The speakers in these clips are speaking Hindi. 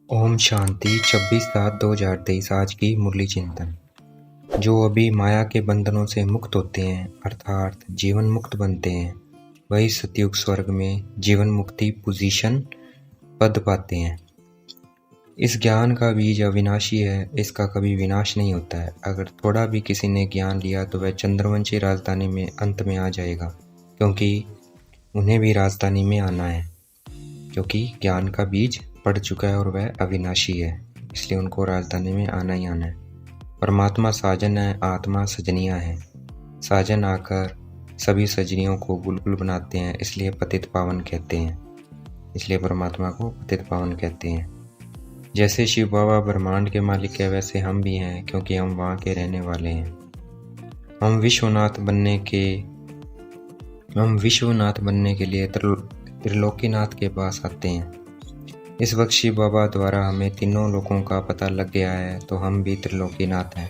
ओम शांति 26/7/2023 आज की मुरली चिंतन। जो अभी माया के बंधनों से मुक्त होते हैं अर्थात जीवन मुक्त बनते हैं, वही सतयुग स्वर्ग में जीवन मुक्ति पोजीशन पद पाते हैं। इस ज्ञान का बीज अविनाशी है, इसका कभी विनाश नहीं होता है। अगर थोड़ा भी किसी ने ज्ञान लिया तो वह चंद्रवंशी राजधानी में अंत में आ जाएगा, क्योंकि उन्हें भी राजधानी में आना है, क्योंकि ज्ञान का बीज पड़ चुका है और वह अविनाशी है, इसलिए उनको राजधानी में आना ही आना है। परमात्मा साजन है, आत्मा सजनिया है। साजन आकर सभी सजनियों को बुलबुल बनाते हैं, इसलिए पतित पावन कहते हैं। इसलिए परमात्मा को पतित पावन कहते हैं। जैसे शिव बाबा ब्रह्मांड के मालिक है, वैसे हम भी हैं, क्योंकि हम वहाँ के रहने वाले हैं। हम विश्वनाथ बनने के लिए त्रिलोकीनाथ के पास आते हैं। इस वक्त शिव बाबा द्वारा हमें तीनों लोकों का पता लग गया है, तो हम भी त्रिलोकीनाथ हैं।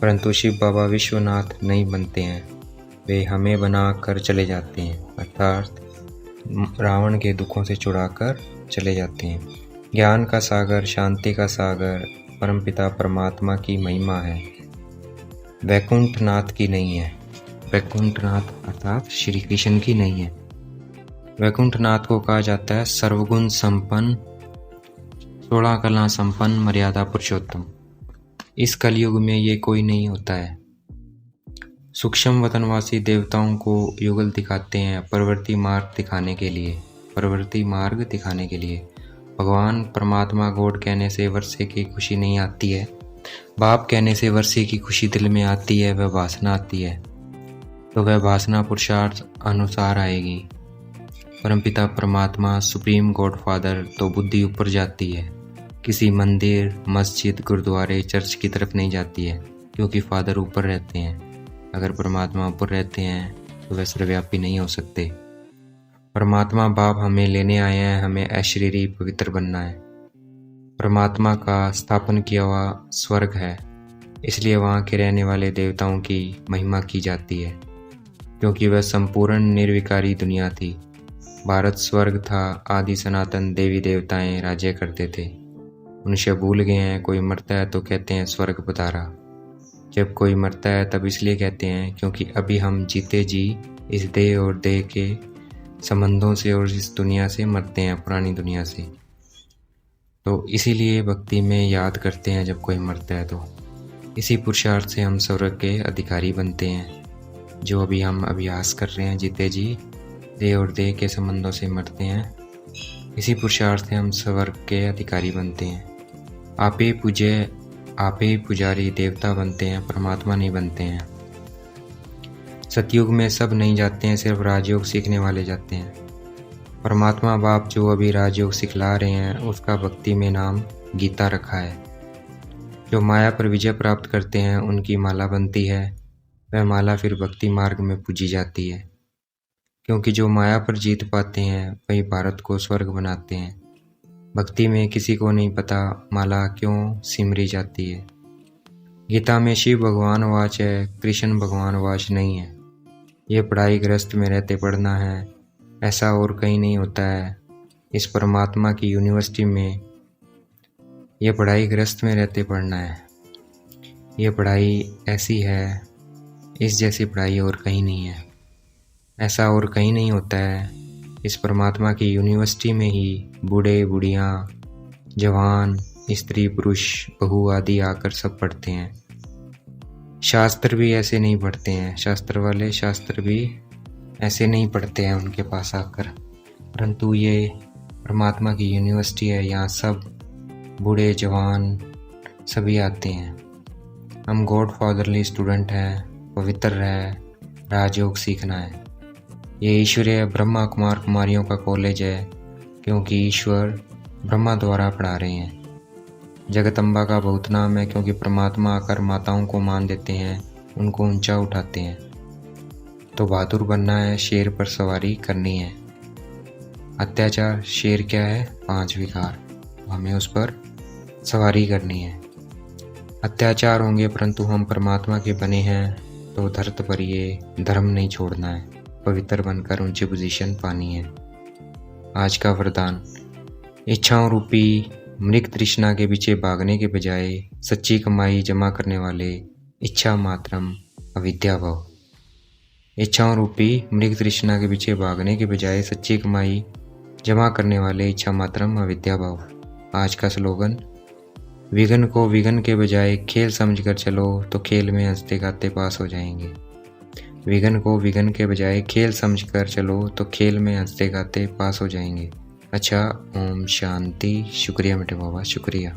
परंतु शिव बाबा विश्वनाथ नहीं बनते हैं, वे हमें बना कर चले जाते हैं, अर्थात रावण के दुखों से छुड़ाकर चले जाते हैं। ज्ञान का सागर, शांति का सागर परमपिता परमात्मा की महिमा है, वैकुंठनाथ की नहीं है। वैकुंठनाथ अर्थात श्री कृष्ण की नहीं है। वैकुंठनाथ को कहा जाता है सर्वगुण संपन्न, 16 कला संपन्न, मर्यादा पुरुषोत्तम। इस कलयुग में ये कोई नहीं होता है। सूक्ष्म वतनवासी देवताओं को युगल दिखाते हैं प्रवृत्ति मार्ग दिखाने के लिए। भगवान परमात्मा गॉड कहने से वर्षे की खुशी नहीं आती है, बाप कहने से वर्षे की खुशी दिल में आती है। वह वासना आती है तो वह वासना पुरुषार्थ अनुसार आएगी। परमपिता परमात्मा सुप्रीम गॉड फादर तो बुद्धि ऊपर जाती है, किसी मंदिर, मस्जिद, गुरुद्वारे, चर्च की तरफ नहीं जाती है, क्योंकि फादर ऊपर रहते हैं। अगर परमात्मा ऊपर रहते हैं तो वह सर्वव्यापी नहीं हो सकते। परमात्मा बाप हमें लेने आए हैं, हमें अशरीरी पवित्र बनना है। परमात्मा का स्थापन किया हुआ स्वर्ग है, इसलिए वहाँ के रहने वाले देवताओं की महिमा की जाती है, क्योंकि वह संपूर्ण निर्विकारी दुनिया थी। भारत स्वर्ग था, आदि सनातन देवी देवताएं राज्य करते थे। उनसे भूल गए हैं। कोई मरता है तो कहते हैं स्वर्ग पधारा। जब कोई मरता है तब इसलिए कहते हैं क्योंकि अभी हम जीते जी इस देह और देह के संबंधों से और इस दुनिया से मरते हैं, पुरानी दुनिया से। तो इसीलिए भक्ति में याद करते हैं जब कोई मरता है। तो इसी पुरुषार्थ से हम स्वर्ग के अधिकारी बनते हैं, जो अभी हम अभ्यास कर रहे हैं। जीते जी देह और देह के संबंधों से मरते हैं, इसी पुरुषार्थ से हम स्वर्ग के अधिकारी बनते हैं। आप ही पुजारी देवता बनते हैं, परमात्मा नहीं बनते हैं। सतयुग में सब नहीं जाते हैं, सिर्फ राजयोग सीखने वाले जाते हैं। परमात्मा बाप जो अभी राजयोग सिखला रहे हैं, उसका भक्ति में नाम गीता रखा है। जो माया पर विजय प्राप्त करते हैं उनकी माला बनती है, वह माला फिर भक्ति मार्ग में पूजी जाती है, क्योंकि जो माया पर जीत पाते हैं वही भारत को स्वर्ग बनाते हैं। भक्ति में किसी को नहीं पता माला क्यों सिमरी जाती है। गीता में शिव भगवान वाच है, कृष्ण भगवान वाच नहीं है। ये पढ़ाई गृहस्थ में रहते पढ़ना है, ऐसा और कहीं नहीं होता है। इस परमात्मा की यूनिवर्सिटी में ये पढ़ाई गृहस्थ में रहते पढ़ना है। ये पढ़ाई ऐसी है, इस जैसी पढ़ाई और कहीं नहीं है। ऐसा और कहीं नहीं होता है। इस परमात्मा की यूनिवर्सिटी में ही बूढ़े, बूढ़ियाँ, जवान, स्त्री, पुरुष, बहू आदि आकर सब पढ़ते हैं। शास्त्र भी ऐसे नहीं पढ़ते हैं, शास्त्र वाले शास्त्र भी ऐसे नहीं पढ़ते हैं उनके पास आकर। परंतु ये परमात्मा की यूनिवर्सिटी है, यहाँ सब बूढ़े जवान सभी आते हैं। हम गॉड फादरली स्टूडेंट हैं, पवित्र है, राजयोग सीखना है। ये ईश्वरीय ब्रह्मा कुमार कुमारियों का कॉलेज है, क्योंकि ईश्वर ब्रह्मा द्वारा पढ़ा रहे हैं। जगदम्बा का बहुत नाम है, क्योंकि परमात्मा आकर माताओं को मान देते हैं, उनको ऊंचा उठाते हैं। तो बहादुर बनना है, शेर पर सवारी करनी है। अत्याचार शेर क्या है? 5 विकार, हमें उस पर सवारी करनी है। अत्याचार होंगे, परंतु हम परमात्मा के बने हैं, तो धरती पर ये धर्म नहीं छोड़ना है, पवित्र बनकर ऊंची पोजीशन पानी है। आज का वरदान, इच्छाओं रूपी मृग तृष्णा के पीछे भागने के बजाय सच्ची कमाई जमा करने वाले इच्छा मात्रम अविद्या भव। इच्छाओं रूपी मृग तृष्णा के पीछे भागने के बजाय सच्ची कमाई जमा करने वाले इच्छा मात्रम अविद्या भव। आज का स्लोगन, विघ्न को विघ्न के बजाय खेल समझकर चलो तो खेल में हंसते गाते पास हो जाएंगे। विघ्न को विघ्न के बजाय खेल समझकर चलो तो खेल में हंसते गाते पास हो जाएंगे। अच्छा, ओम शांति। शुक्रिया मेरे बाबा, शुक्रिया।